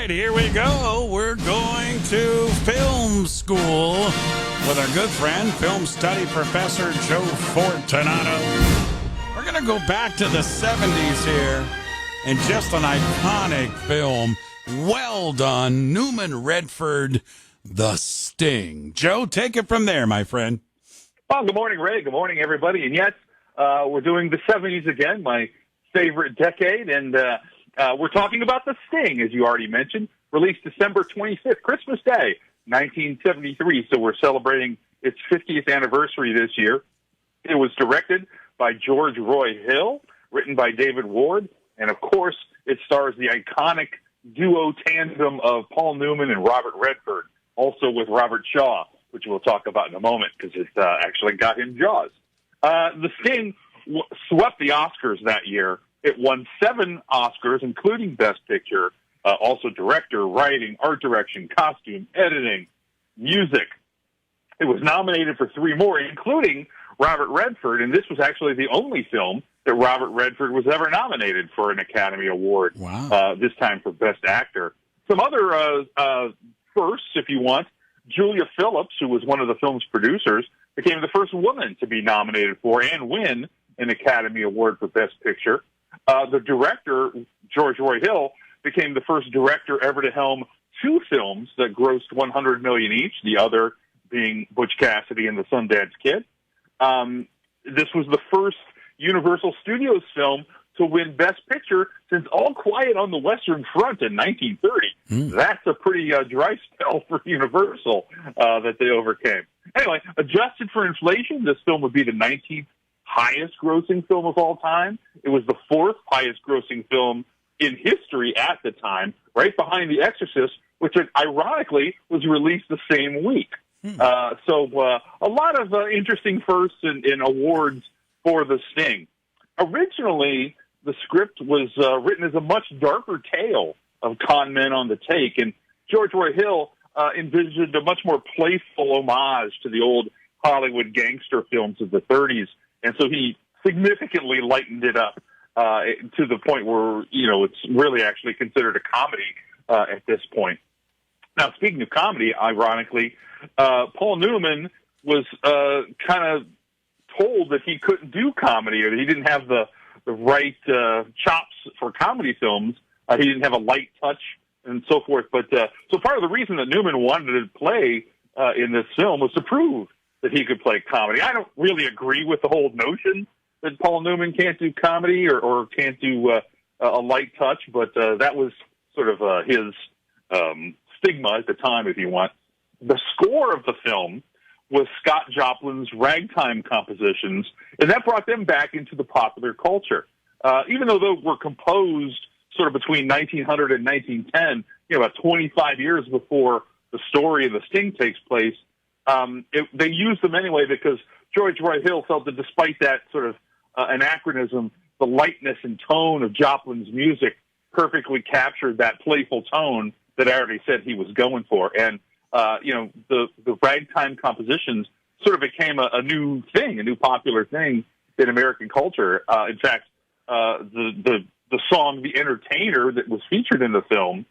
right, here we go. We're going to film school with our good friend, film study professor Joe Fortunato. We're going to go back to the 70s here and just an iconic film. Well done, Newman-Redford, The Sting. Joe, take it from there, my friend. Oh, good morning, Ray. Good morning, everybody. And yes, we're doing the 70s again, my favorite decade, and we're talking about The Sting, as you already mentioned, released December 25th, Christmas Day, 1973. So we're celebrating its 50th anniversary this year. It was directed by George Roy Hill, written by David Ward, and of course, it stars the iconic duo tandem of Paul Newman and Robert Redford, also with Robert Shaw, which we'll talk about in a moment because it actually got him Jaws. The Sting swept the Oscars that year. It won 7 Oscars, including Best Picture, also director, writing, art direction, costume, editing, music. It was nominated for 3 more, including Robert Redford, and this was actually the only film that Robert Redford was ever nominated for an Academy Award. Wow. This time for Best Actor. Some other firsts, if you want. Julia Phillips, who was one of the film's producers, became the first woman to be nominated for and win an Academy Award for Best Picture. The director, George Roy Hill, became the first director ever to helm 2 films that grossed $100 million each, the other being Butch Cassidy and the Sundance Kid. This was the first Universal Studios film to win Best Picture since All Quiet on the Western Front in 1930. That's a pretty dry spell for Universal that they overcame. Anyway, adjusted for inflation, this film would be the 19th highest grossing film of all time. It was the 4th highest grossing film in history at the time, right behind The Exorcist, which ironically was released the same week. So a lot of interesting firsts in awards for The Sting. Originally, the script was written as a much darker tale of con men on the take, and George Roy Hill envisioned a much more playful homage to the old Hollywood gangster films of the 30s, and so he significantly lightened it up to the point where, you know, it's really actually considered a comedy at this point. Now, speaking of comedy, ironically, Paul Newman was kind of told that he couldn't do comedy, or that he didn't have the right chops for comedy films. He didn't have a light touch and so forth. But so part of the reason that Newman wanted to play in this film was to prove that he could play comedy. I don't really agree with the whole notion that Paul Newman can't do comedy or can't do a light touch, but that was sort of his stigma at the time, if you want. The score of the film was Scott Joplin's ragtime compositions, and that brought them back into the popular culture. Even though they were composed sort of between 1900 and 1910, you know, about 25 years before the story of The Sting takes place, they used them anyway because George Roy Hill felt that despite that sort of anachronism, the lightness and tone of Joplin's music perfectly captured that playful tone that I already said he was going for. And you know, the ragtime compositions sort of became a new thing, a new popular thing in American culture. In fact, the song "The Entertainer" that was featured in the film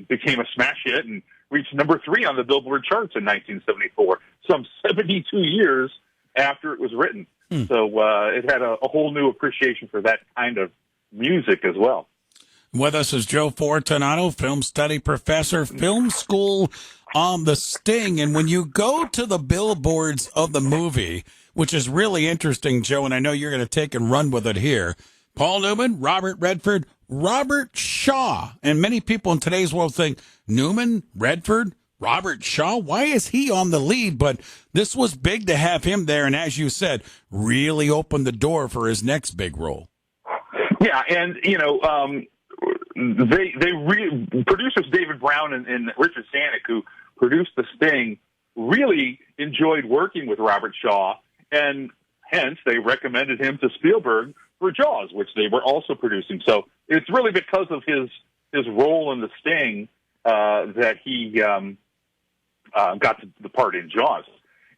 became a smash hit and reached number 3 on the Billboard charts in 1974, some 72 years after it was written. So it had a whole new appreciation for that kind of music as well. With us is Joe Fortunato, film study professor, film school on The Sting. And when you go to the billboards of the movie, which is really interesting, Joe, and I know you're going to take and run with it here, Paul Newman, Robert Redford, Robert Shaw. And many people in today's world think, Newman, Redford, Robert Shaw, why is he on the lead? But this was big to have him there, and as you said, really opened the door for his next big role. Yeah, and, you know, producers David Brown and Richard Stanek, who produced The Sting, really enjoyed working with Robert Shaw, and hence they recommended him to Spielberg for Jaws, which they were also producing. So it's really because of his role in The Sting that he got the part in Jaws.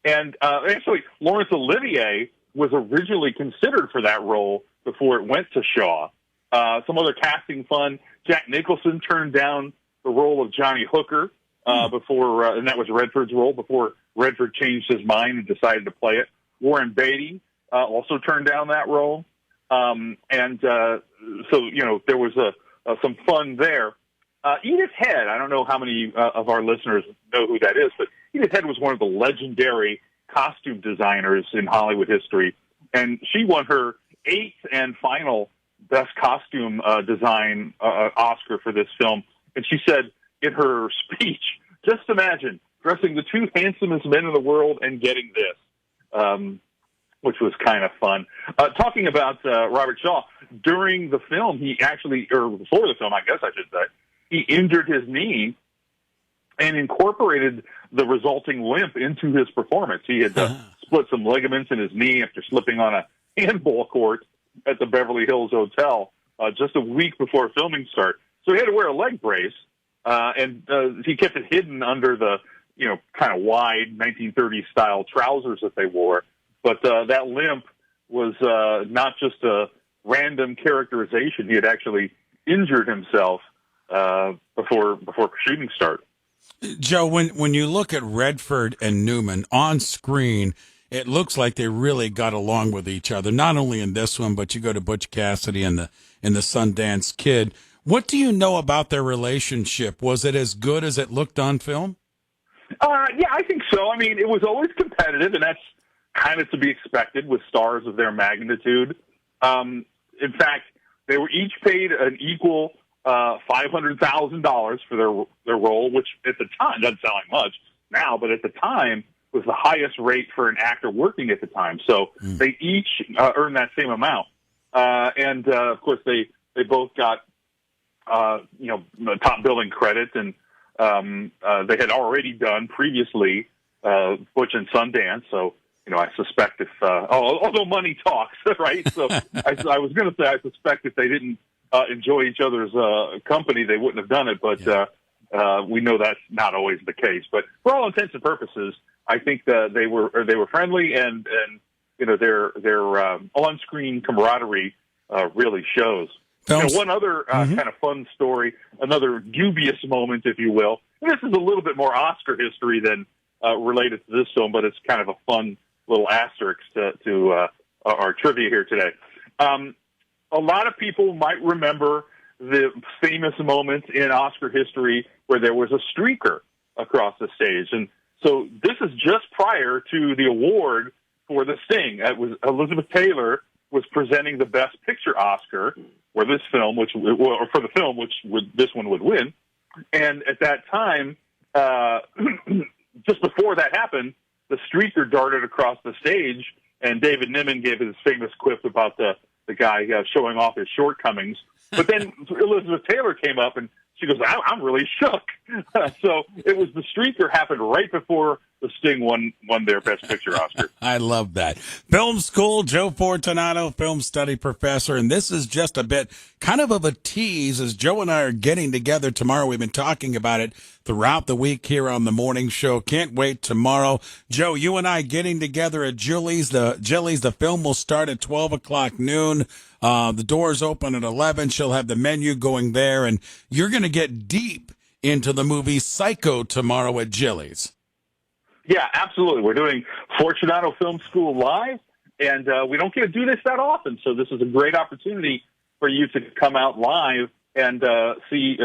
And actually, Laurence Olivier was originally considered for that role before it went to Shaw. Some other casting fun. Jack Nicholson turned down the role of Johnny Hooker before, and that was Redford's role before Redford changed his mind and decided to play it. Warren Beatty also turned down that role. So, you know, there was some fun there. Edith Head, I don't know how many of our listeners know who that is, but Edith Head was one of the legendary costume designers in Hollywood history, and she won her 8th and final Best Costume Design Oscar for this film. And she said in her speech, just imagine dressing the 2 handsomest men in the world and getting this, which was kind of fun. Talking about Robert Shaw, during the film, or before the film, I guess I should say, he injured his knee and incorporated the resulting limp into his performance. He had split some ligaments in his knee after slipping on a handball court at the Beverly Hills Hotel just a week before filming start. So he had to wear a leg brace, and he kept it hidden under the, you know, kind of wide 1930s style trousers that they wore. But that limp was not just a random characterization. He had actually injured himself before shooting start. Joe, when you look at Redford and Newman on screen, it looks like they really got along with each other. Not only in this one, but you go to Butch Cassidy and the Sundance Kid. What do you know about their relationship? Was it as good as it looked on film? Yeah, I think so. I mean, it was always competitive, and that's kind of to be expected with stars of their magnitude. In fact, they were each paid an equal $500,000 for their role, which at the time doesn't sound like much now, but at the time was the highest rate for an actor working at the time. So they each earned that same amount, and of course they both got top billing credit, and they had already done previously Butch and Sundance. So I suspect if although money talks, right? So I was going to say I suspect if they didn't enjoy each other's company, they wouldn't have done it. But we know that's not always the case. But for all intents and purposes, I think that they were friendly, and their on-screen camaraderie really shows. One other kind of fun story, another dubious moment, if you will. And this is a little bit more Oscar history than related to this film, but it's kind of a fun little asterisk to our trivia here today. A lot of people might remember the famous moment in Oscar history where there was a streaker across the stage. And so this is just prior to the award for The Sting. It was Elizabeth Taylor was presenting the Best Picture Oscar for this film, which this one would win. And at that time, just before that happened, the streaker darted across the stage, and David Niven gave his famous quip about the guy showing off his shortcomings. But then Elizabeth Taylor came up, and she goes, I'm really shook. So it was the streaker happened right before The Sting won their Best Picture Oscar. I love that. Film School, Joe Fortunato, film study professor, and this is just a bit kind of a tease as Joe and I are getting together tomorrow. We've been talking about it throughout the week here on the morning show. Can't wait tomorrow. Joe, you and I getting together at Julie's. The film will start at 12 o'clock noon. The doors open at 11. She'll have the menu going there, and you're going to get deep into the movie Psycho tomorrow at Julie's. Yeah, absolutely. We're doing Fortunato Film School live, and we don't get to do this that often, so this is a great opportunity for you to come out live and see,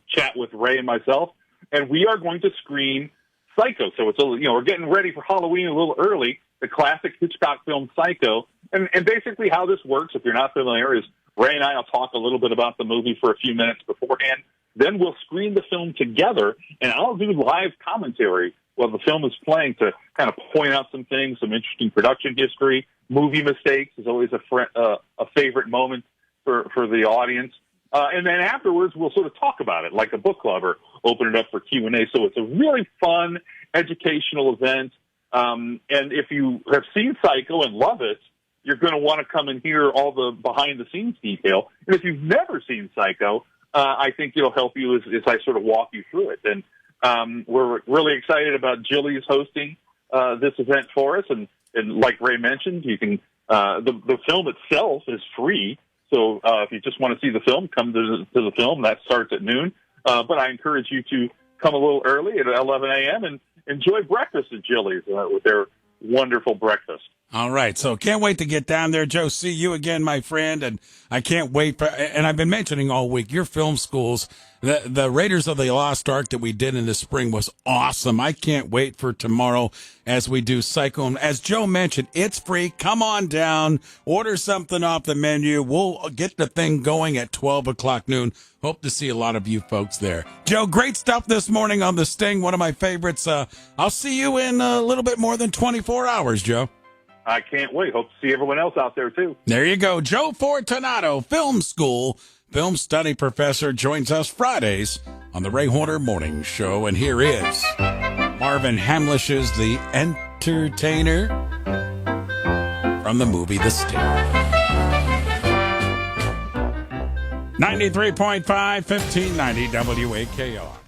chat with Ray and myself. And we are going to screen Psycho. So it's we're getting ready for Halloween a little early. The classic Hitchcock film Psycho, and basically how this works, if you're not familiar, is Ray and I will talk a little bit about the movie for a few minutes beforehand. Then we'll screen the film together, and I'll do live commentary while the film is playing to kind of point out some things, some interesting production history. Movie mistakes is always a favorite moment for the audience. And then afterwards, we'll sort of talk about it like a book club or open it up for Q&A. So it's a really fun educational event. And if you have seen Psycho and love it, you're going to want to come and hear all the behind-the-scenes detail. And if you've never seen Psycho, I think it'll help you as I sort of walk you through it. And we're really excited about Jilly's hosting this event for us. And like Ray mentioned, you can the film itself is free. So if you just want to see the film, come to the film. That starts at noon. But I encourage you to come a little early at 11 a.m. and enjoy breakfast at Jilly's with their wonderful breakfast. All right. So can't wait to get down there, Joe. See you again, my friend. And I can't wait for, and I've been mentioning all week, your film schools, the Raiders of the Lost Ark that we did in the spring was awesome. I can't wait for tomorrow as we do Psycho. And as Joe mentioned, it's free. Come on down, order something off the menu. We'll get the thing going at 12 o'clock noon. Hope to see a lot of you folks there. Joe, great stuff this morning on The Sting, one of my favorites. I'll see you in a little bit more than 24 hours, Joe. I can't wait. Hope to see everyone else out there, too. There you go. Joe Fortunato, Film School, film study professor, joins us Fridays on the Ray Horner Morning Show. And here is Marvin Hamlish's The Entertainer from the movie The Sting. 93.5, 1590 WAKR.